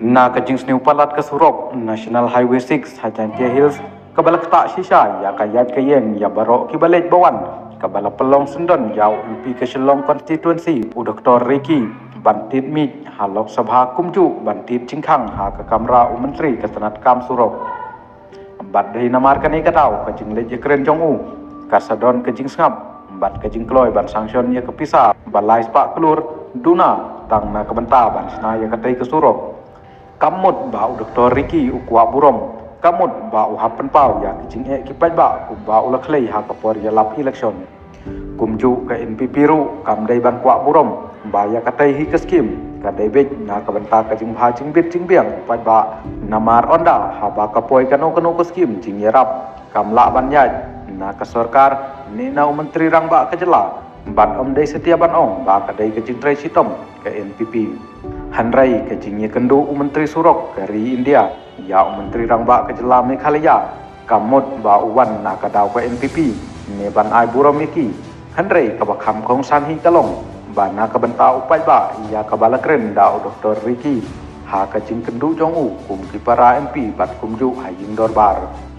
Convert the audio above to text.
Na kajing sniu palat ke Surop National Highway 6 Hajantia Hills kabala ketak shisha ya kayat kayen ya barok kibalet bawan kabala pelong sendon jauh MP ke Shillong constituency u Dr. Ricky bantit mi halok sabha kumju bantit cingkhang ha ke kamra u menteri kesenat kam Surop bat dei namarkan ai katau kajing leje keren jong u kasadon kajing ngap bat kajing kloy ban sanction ya kepisah balai spak kelur duna tang na kebenta ban sna ya katai ke Surop kamut bau Dr. Ricky ukwa burom kamut bau hapen pau ya kicing kipai ba ku bau laklei ha kapor ya lap election kumju ke NPP ru kam dai ban kwa burom ba ya katai hi ke skim ka dai bej na ka benta ka jing bha jing bit jing biang pai ba namar onda ha ba kapoi kano ke skim jing yarap kam la ban ya na ka sarkar ni na menteri rang ba ka jela ban om dai setia ban ong ba ka dai ke jing trai sitom ke NPP Hanrai ke jingnya kendu Menteri Surok dari India, ya Menteri Rangba ke Jela Meghalaya, kamut ba uwan na kadau ke NPP, ne ban ai buram iki. Hanrai ke bakam kong sanhi kalong, ba na ke benta upai ba, ya ke bala keren da Dr. Ricky, ha ke jing kendu jong u kum ki para MP bat kumju haying dorbar.